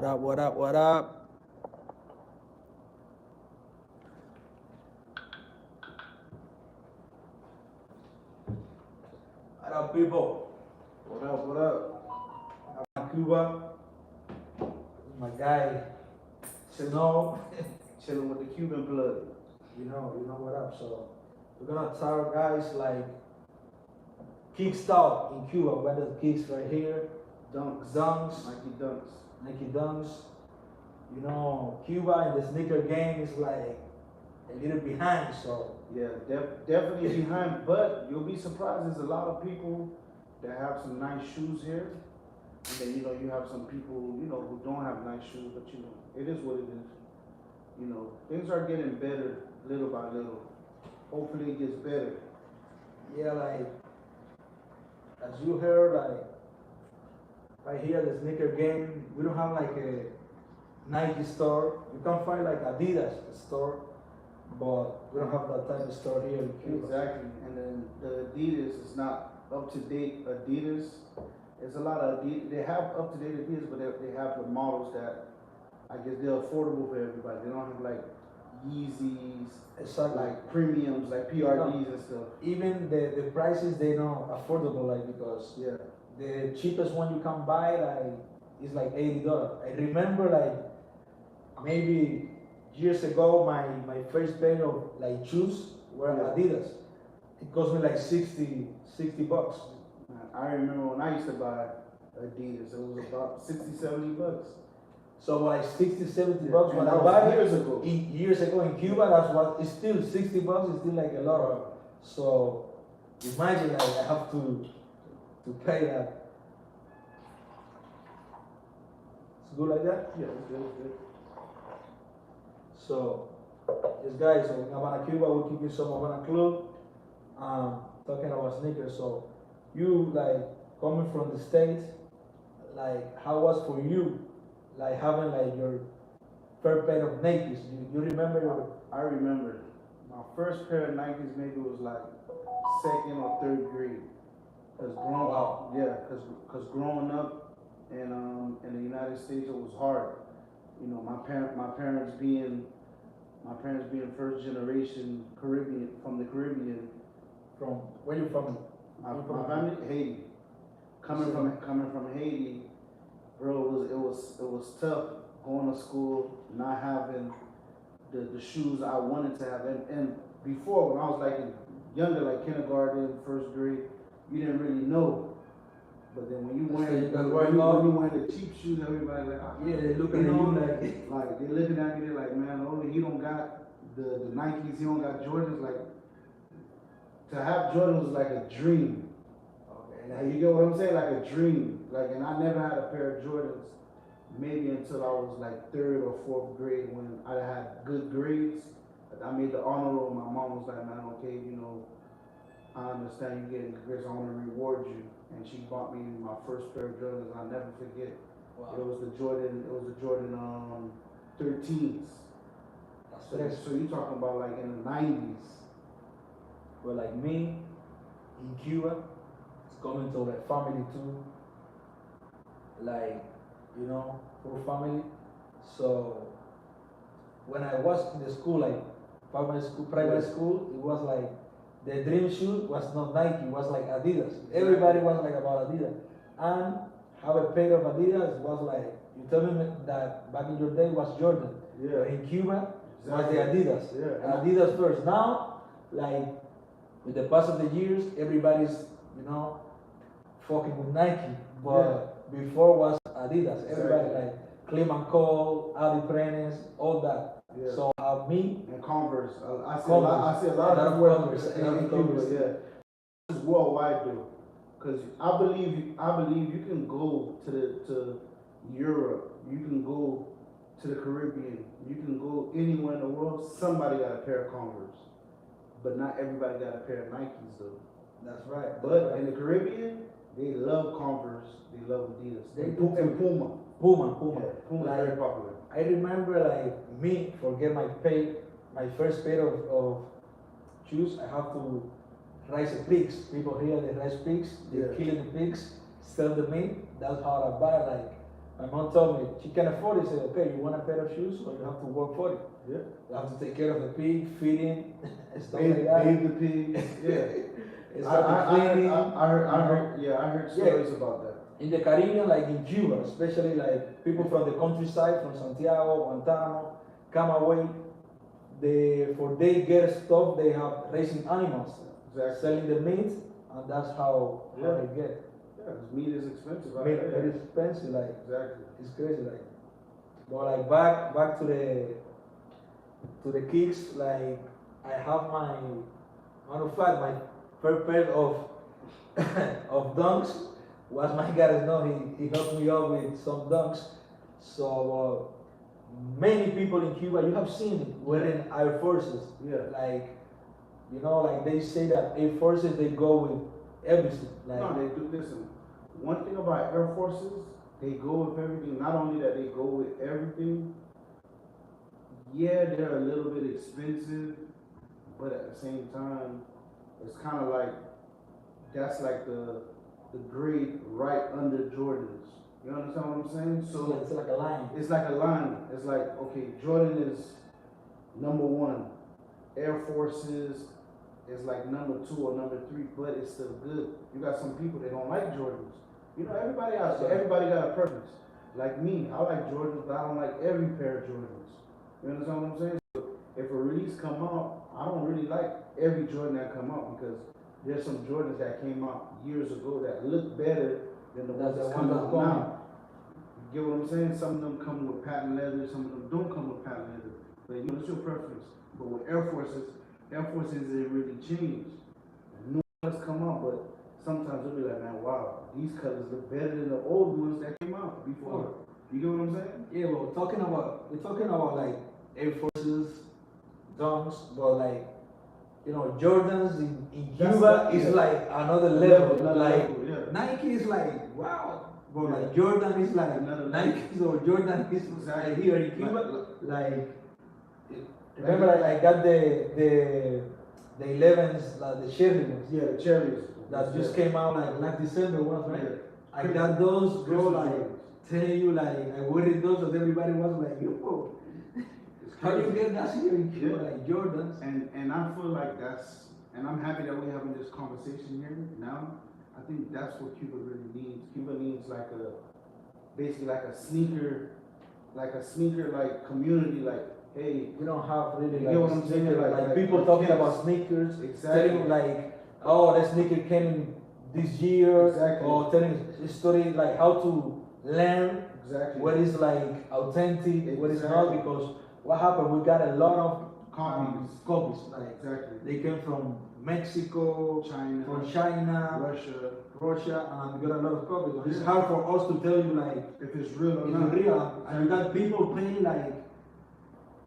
up, what up, what up? What up, people? What up, what up? I'm Cuba. My guy, Snow. Chilling with the Cuban blood. You know what up. So we're gonna tell guys like kick start in Cuba. Where the kicks right here, Dunks. Nike dunks. You know, Cuba in the sneaker game is like a little behind. So Yeah, definitely behind, but you'll be surprised. There's a lot of people that have some nice shoes here. And then, you have some people, who don't have nice shoes, but it is what it is. Things are getting better little by little. Hopefully it gets better. yeah, like as you heard, like right here the sneaker game, we don't have like a Nike store. You can find like Adidas store, but we don't have that type of store here in Cuba. Exactly. And then the Adidas is not up to date Adidas. There's a lot of Adidas. They have up to date Adidas, but they have the models that I guess they're affordable for everybody. They don't have like Yeezys, Exactly. like premiums, like PRDs and stuff. Even the prices they not affordable, like because Yeah. the cheapest one you can buy like is like $80. I remember like maybe years ago my first pair of like shoes were Yeah. Adidas. It cost me like 60 bucks. I remember when I used to buy Adidas, it was about 60, 70 bucks. So like 60, 70 Yeah, bucks and when that I was bought years it ago. years ago in Cuba, that's what it's still 60 bucks is still like a lot of. So imagine like I have to pay that. It's good like that? Yeah, it's good, it's good. So yes guys, so in Havana, Cuba, we're keeping some Havana Club, talking about sneakers. So you like coming from the States, like how was for you like having like your first pair of Nikes? You remember your I remember my first pair of Nikes maybe was like second or third grade. Cause growing Wow. cause growing up in the United States it was hard. My parents being first generation Caribbean from the Caribbean. from where you from? My family Haiti. Coming from Haiti, bro, it was tough going to school, not having the shoes I wanted to have. And before when I was like younger, like kindergarten, first grade, you didn't really know. But then when you wear the cheap shoes, everybody like, Yeah, they looking at you like they looking at me, they're like, man, only he don't got the Nikes, he don't got Jordans. Like to have Jordans was like a dream. Okay, Like, you get what I'm saying? Like a dream. Like, and I never had a pair of Jordans maybe until I was like third or fourth grade when I had good grades. I made the honor roll. My mom was like, man, okay, I understand you getting good grades. I want to reward you. And she bought me my first pair of Jordans. I'll never forget. wow. It was the Jordan 13s. So you talking about like in the 90s. Well, like me in Cuba, it's coming to like family too, like full family. So when I was in the school, like private school, it was like the dream shoe was not Nike, it was like Adidas. Everybody was like about Adidas, and have a pair of Adidas was like you tell me that back in your day was Jordan. Yeah. But in Cuba was Exactly. the Adidas. Yeah. And Adidas first. Now, like with the pass of the years, everybody's fucking with Nike. But before was Adidas. Everybody Exactly. like Clement Cole, Adiprenes, all that. Yeah. So me And Converse. I see Converse. a lot That of of people Converse. in Cuba, yeah. It's worldwide though, because I believe you can go to Europe, you can go to the Caribbean, you can go anywhere in the world. Somebody got a pair of Converse, but not everybody got a pair of Nikes though. that's right. But in the Caribbean, they love Converse, they love Adidas, and Puma. Puma. Yeah, Puma's Like, very popular. I remember like me forget my first pair of shoes. I have to raise the pigs. People here they raise pigs, they Yeah. killing the pigs, sell the meat. That's how I buy like My mom told me she can afford it. She said, okay, you want a pair of shoes, so you have to work for it. Yeah. You have to take care of the pig, feeding, and stuff Bathe, like that. bathe the pigs. Yeah. And I start cleaning. I heard stories about that. In the Caribbean, like in Cuba, especially like people from the countryside, from Santiago, Guantanamo, Camagüey, for they get stuff, they have raising animals, Exactly. selling the meat, and that's how they get. Yeah, because meat is expensive. Meat very expensive, like exactly. It's crazy, like. But like back to the kicks, like I have matter of fact, my first pair of of dunks was my guy. No, he helped me out with some dunks. So many people in Cuba, you have seen it, wearing Air Forces. Yeah. Like, like they say that Air Forces, they go with everything. Like, no, they do. Listen, one thing about Air Forces, they go with everything. Not only that they go with everything, yeah, they're a little bit expensive, but at the same time, it's kind of like, that's like the grade right under Jordans. You understand what I'm saying? So it's like a line. It's like a line. It's like, okay, Jordan is number one. Air Forces is like number two or number three, but it's still good. You got some people that don't like Jordans. Everybody got a preference. Like me, I like Jordans, but I don't like every pair of Jordans. You understand what I'm saying? So if a release come out, I don't really like every Jordan that come out, because there's some Jordans that came out years ago that look better than the ones that come out now. You get what I'm saying? Some of them come with patent leather, some of them don't come with patent leather. But it's your preference. But with Air Forces, they really change. New ones come out, but sometimes you'll be like, man, wow, these colors look better than the old ones that came out before. You get what I'm saying? Yeah, well, we're talking about like Air Forces, Dunks, but like, Jordans in Cuba is like another level. Nike is like, wow. But like Jordan is like Nike, or Jordan is like here in Cuba. Remember, I got the 11s, like the cherry ones. Yeah, the cherries. That just came out like last December ones, right? Yeah. I got those, bro, like telling you, like I ordered those, and everybody was like, yo, how do you get that here in Cuba, like Jordans? And I feel like and I'm happy that we're having this conversation here now. I think that's what Cuba really needs. Cuba needs basically like a sneaker community, like, hey, we don't have really you know what I'm saying? Like people talking about sneakers, telling like, oh, that sneaker came in this year, or telling a story like how to learn what is like authentic, what is not, because what happened, we got a lot of copies, like they came from Mexico, from China, Russia, and we got a lot of copies. It's hard for us to tell you like if it's real or not. And you got people paying like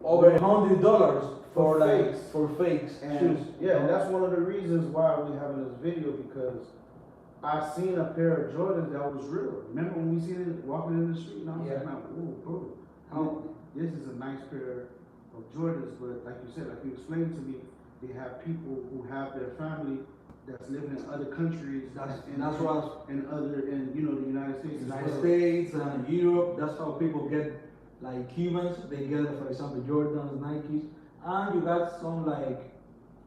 over $100 for fakes shoes. Yeah, and that's one of the reasons why we're having this video, because I seen a pair of Jordans that was real. Remember when we seen it walking in the street, and I was like, oh, bro, this is a nice pair of Jordans, but like you said, like you explained to me, they have people who have their family that's living in other countries, in the United States. States and Europe. That's how people get, like Cubans, they get, for example, Jordans, Nikes, and you got some, like,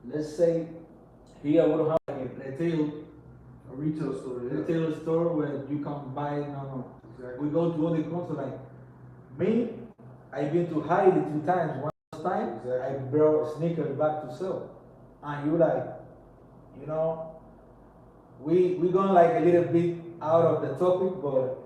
let's say here we don't have like a retail store where you can buy. We go to other countries. Like me, I've been to Haiti 2 times. One time I brought sneakers back to sell, and you like, we going like a little bit out of the topic, but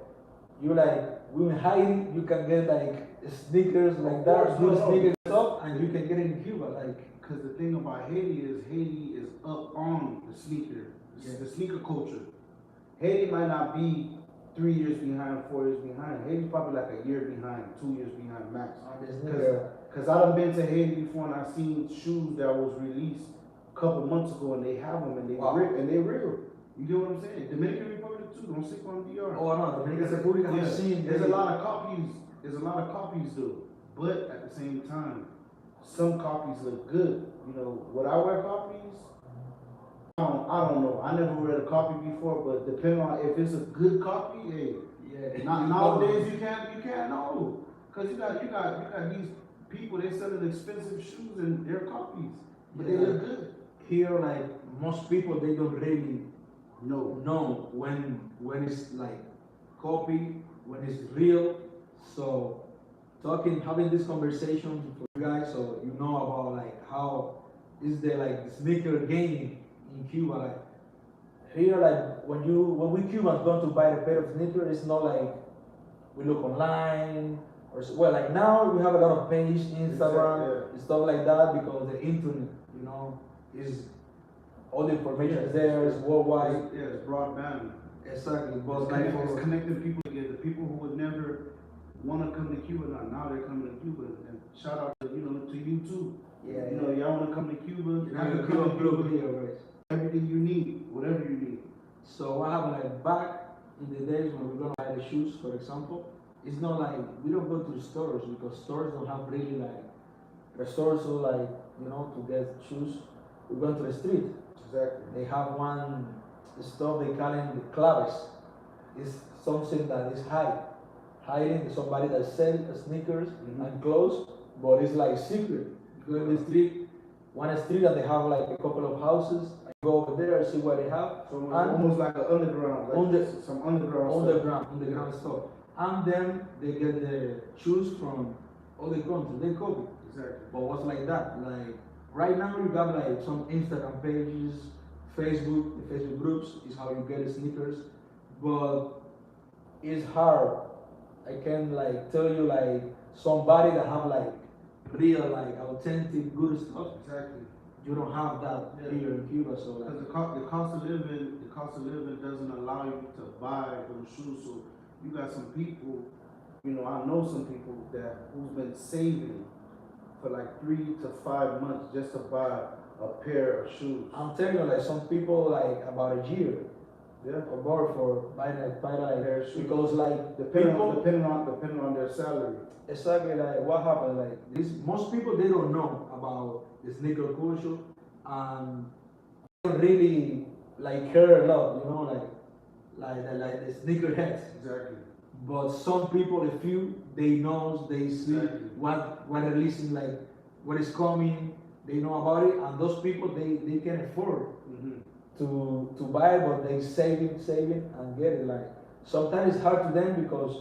you like, we in Haiti, you can get like sneakers like that, good sneakers up, and you can get it in Cuba, like. Because the thing about Haiti is up on the sneaker, the sneaker culture. Haiti might not be 3 years behind, 4 years behind. Haiti's probably like a year behind, 2 years behind max. Because I done been to Haiti before, and I seen shoes that was released a couple months ago, and they have them, and they real. You get what I'm saying? Dominican Republic too. Don't sleep on DR. Oh no, Dominican Republic. I've seen. There's a lot of copies. Though, but at the same time, some copies look good. Would I wear copies? I don't know. I never read a copy before, but depending on if it's a good copy, hey. Yeah. Nowadays you can't know, cause you got these people, they selling expensive shoes and they're copies, but they look good. Here, like most people, they don't really No. know when it's like copy, when it's real. So having this conversation for you guys, so you know about like how is the like sneaker game in Cuba. Like here, like when we Cubans going to buy a pair of sneakers, it's not like we look online well, like now we have a lot of page, Instagram, and stuff like that because the internet, is all the information is there, it's worldwide. It's broadband. Exactly, but it's connecting people together. People who would never want to come to Cuba now they're coming to Cuba. And shout out to to you too. Yeah. Y'all want to come to Cuba? You come to Cuba here, right? Everything you need, whatever you need. So what happened like back in the days when we're gonna buy the shoes, for example, it's not like we don't go to the stores because stores don't have really like the stores so like to get shoes. We go to the street. Exactly. They have one stuff they call it the claves. It's something that is hiding somebody that sells sneakers and clothes, but it's like secret. You go in the street, one street, and they have like a couple of houses. I go over there and see what they have. So it's almost like an underground, some underground stuff. And then they get the shoes from other countries. They copy. Exactly. But what's like that? Like right now you got like some Instagram pages, Facebook, the Facebook groups is how you get the sneakers. But it's hard. I can like tell you like somebody that have like real like authentic good stuff. Exactly. You don't have that here in Cuba, so like because the cost of living doesn't allow you to buy those shoes. So you got some people, I know some people who's been saving for like 3 to 5 months just to buy a pair of shoes. I'm telling you, like some people like about a year. Yeah. Or more for buying a pair of shoes. Because like depending on their salary. Exactly, like what happened, like most people they don't know about the sneaker culture and they don't really like care a lot, like the sneaker heads. Exactly. But some people, a few, they know, they see what they're listening, like what is coming, they know about it, and those people they can afford to buy it, but they saving and get it. Like sometimes it's hard to them because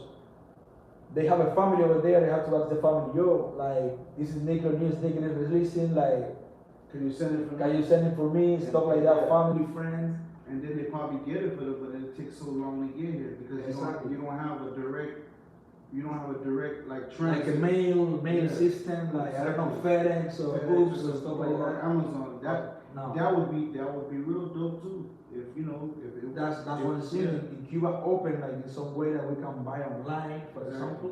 they have a family over there. They have to ask the family, like this is new sneaker is releasing. Like, can you send it for me? Stuff like that. Family, friends. And then they probably get it for them, but it takes so long to get here because you don't have a direct like transit. Like a mail system, like I don't know, FedEx or Books or stuff like that. Amazon. That would be real dope too. If that's what I'm saying. In Cuba open like in some way that we can buy online, for example.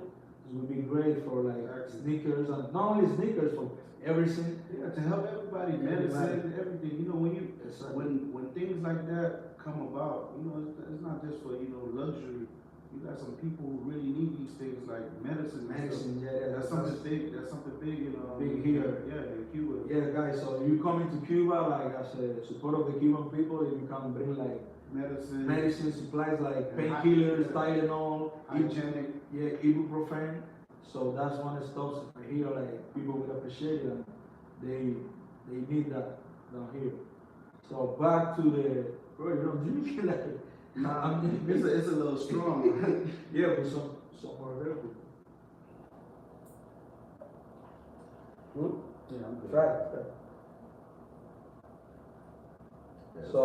It would be great for like sneakers and not only sneakers, for everything. Yeah, to help everybody, medicine, everything. When things like that come about, it's not just for luxury. You got some people who really need these things like medicine. That's something big. That's something big big here. Yeah, in Cuba. Yeah, guys. So you coming to Cuba like as a support of the Cuban people, you can bring like medicine supplies like painkillers, Tylenol, hygienic. Ibuprofen. So that's one of the stuff here like people will appreciate it and they need that down here. So back to the bro, you don't drink like it's a little strong. Yeah, but some more available. Good? Yeah, I'm good. Try it. So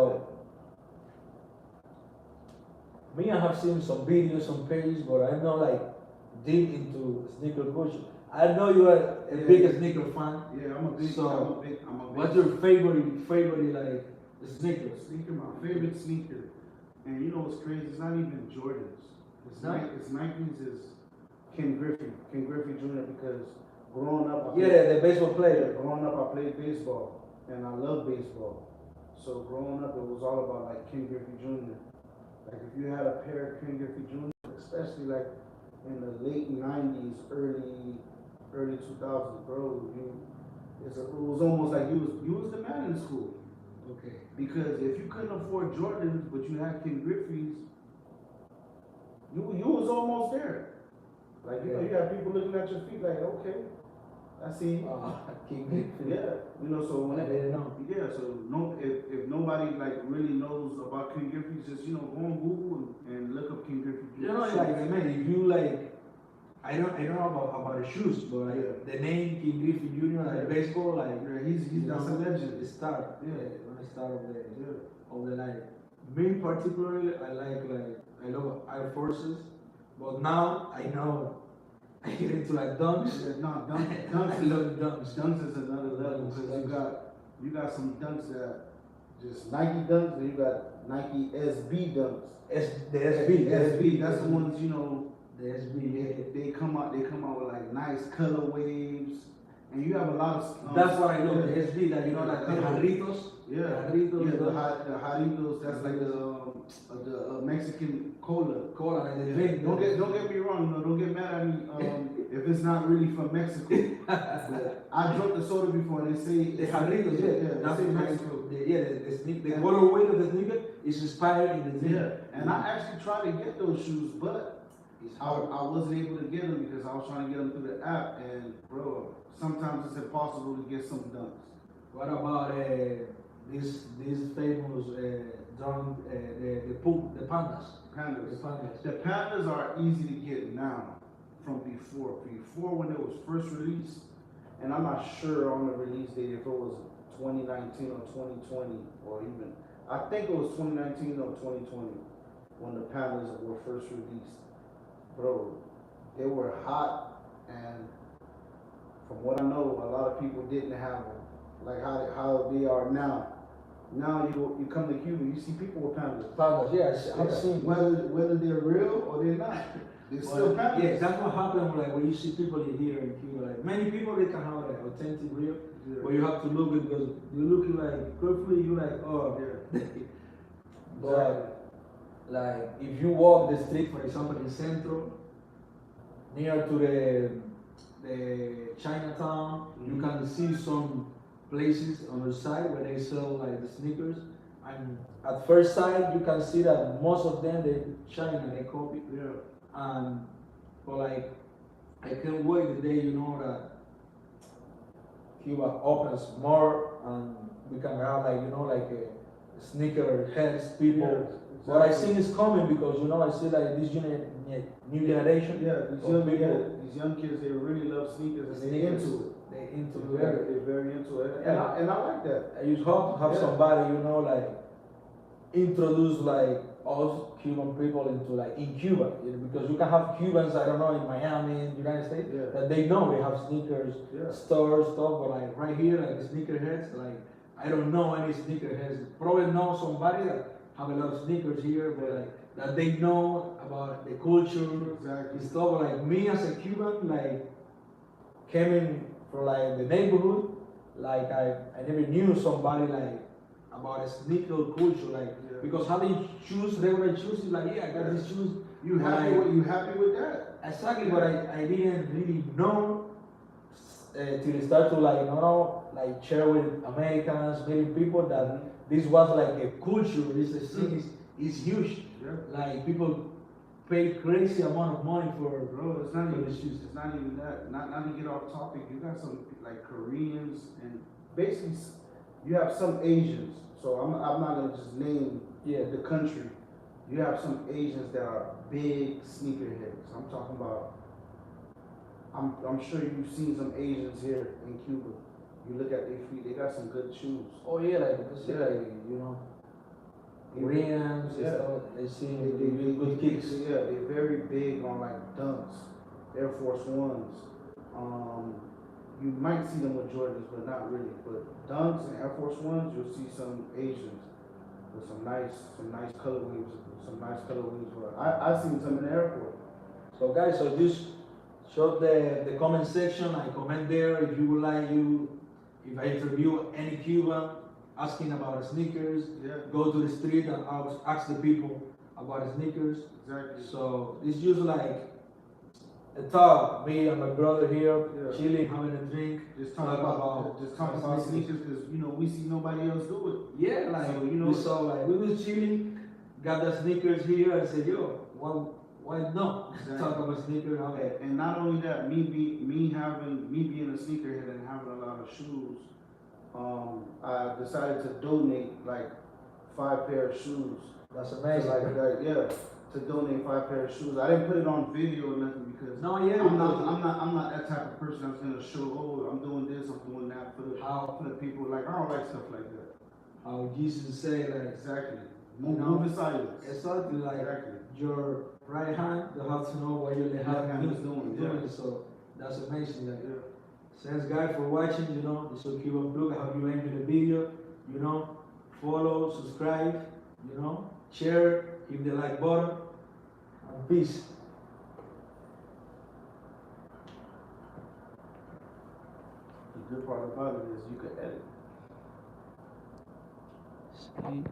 me, I have seen some videos on pages, but I'm not like deep into sneaker culture. I know you are a big sneaker fan. Yeah, I'm a big. What's your favorite like sneaker? My favorite sneaker. And you know what's crazy? It's not even Jordans. It's Nikes. Is Ken Griffey Jr. Because growing up, the baseball player. Growing up, I played baseball, and I love baseball. So growing up, it was all about like Ken Griffey Jr. Like if you had a pair of Ken Griffey Jr., especially like in the late '90s, early 2000s, bro, it was almost like you was the man in school. Okay. Because if you couldn't afford Jordans, but you had Ken Griffey's, you was almost there. Like you know, Yeah. you have people looking at your feet like, okay, I see. King Griffin. Yeah, you know, so when I didn't know. yeah, so no, if nobody like really knows about King Griffey, just you know, go on Google and look up King Griffey. You know, like man, if you like, I don't know about the shoes, but like Yeah. the name King Griffin Jr. like Yeah. baseball, like Yeah, he's that's a legend. the star, Yeah. one star Yeah. of the line. Me particularly, I I love Air Forces, but now I know I get into like dunks. Yeah, no, I dunks, love dunks. dunks is another level because Dunks. you got some dunks that just Nike dunks, and you got Nike SB dunks. The SB, SB, that's the ones you know. The SB. They come out with like nice color waves, and you have a lot of. That's what I love. Yeah. The SB, that you know, like the Jarritos. Yeah, Jarritos, yeah, the Jarritos. That's like the Mexican cola. Cola and the Yeah. drink. Don't get me wrong. No, don't get mad at me. If it's not really from Mexico, but I drunk the soda before and they say The Jarritos, yeah, they that's say from Mexico. Mexico. The colorway of the sneaker is inspired in the drink. Yeah, and I actually tried to get those shoes, but I wasn't able to get them because I was trying to get them through the app, and bro, sometimes it's impossible to get some dunks. What about this famous drum, the pandas? Pandas. The pandas. The pandas are easy to get now from before. Before when it was first released, and I'm not sure on the release date if it was 2019 or 2020 or even, I think it was 2019 or 2020 when the pandas were first released. Bro, they were hot, and from what I know, a lot of people didn't have them, like how they are now. Now you come to Cuba, you see people with pandas. Pandas, yes, I've seen. Whether they're real or they're not, they're still pandas. Yeah, that's what happened like when you see people here in Cuba. Like many people, they can have like authentic real, but you have to look it because you look like carefully. You like Yeah. but like if you walk the street, for example, in Centro, near to the Chinatown, you can see some places on the side where they sell like the sneakers. And at first sight, you can see that most of them they China they copy. Yeah. And but like I can't wait the day you know that Cuba opens more and we can have like you know like a sneaker heads people. Yeah, But I exactly. think it's coming because you know I see like this new generation. Yeah, of people. these young kids, they really love sneakers and they're Sneakers. into it. They into They're very into it. Yeah. And I like that. I just hope to have Yeah. somebody, you know, like introduce like us Cuban people into like in Cuba, you know, because you can have Cubans, I don't know, in Miami, in the United States, Yeah. that they know they have sneakers, Yeah. stores, stuff, but like right here, like the sneakerheads, like I don't know any sneakerheads. Probably know somebody that have a lot of sneakers here, but like that they know about the culture Exactly. and stuff. But like me as a Cuban, like coming from like the neighborhood, like I never knew somebody like about a sneaker culture, like Yeah. because having shoes, regular shoes, is like yeah, I got these shoes. You but happy like- with that? Exactly, but I didn't really know till I start to like you know like share with Americans, meeting people that this was like a culture. This thing is huge. Yeah. Like people pay crazy amount of money for Bro, it's not for even the shoes. it's not even that. Not to get off topic. You got some like Koreans and basically you have some Asians. So I'm not gonna just name Yeah. the country. You have some Asians that are big sneakerheads. I'm talking about. I'm sure you've seen some Asians here in Cuba. You look at their feet; they got some good shoes. Oh yeah, like it's Yeah. like you know Koreans and Yeah. stuff. They see They really good kicks. Yeah, they're very big on like dunks, Air Force Ones. You might see them with Jordans, but not really. But dunks and Air Force Ones, you'll see some Asians with some nice colorways. But I seen some in the airport. So guys, so just show the comment section. I comment there if you would like if I interview any Cuban asking about sneakers. Yeah, Go to the street and ask the people about sneakers. exactly. So it's just like a talk, me and my brother here, Yeah. chilling, having a drink. Just talk about sneakers. sneakers because we see nobody else do it. Yeah, like So, you know- we saw like we was chilling, got the sneakers here and said, yo, why not? Exactly. Talk about sneakers. Okay. And not only that, me being a sneakerhead and having a lot of shoes, I decided to donate like 5 pair of shoes. That's To amazing. yeah, to donate 5 pair of shoes. I didn't put it on video or nothing because No, yeah, I'm not that type of person that's gonna show, oh, I'm doing this, I'm doing that for the people. Like, I don't like stuff like that. How Jesus say, like, Exactly. You know, Move in silence. exactly, like Exactly. your right hand, you have to know what your left hand is doing. doing. So that's amazing. Like, Yeah. thanks guys for watching. You know, this is Cuban Blue. I hope you enjoyed the video. You know, follow, subscribe. You know, share, hit the like button, and peace. The good part about it is you can edit. Speed.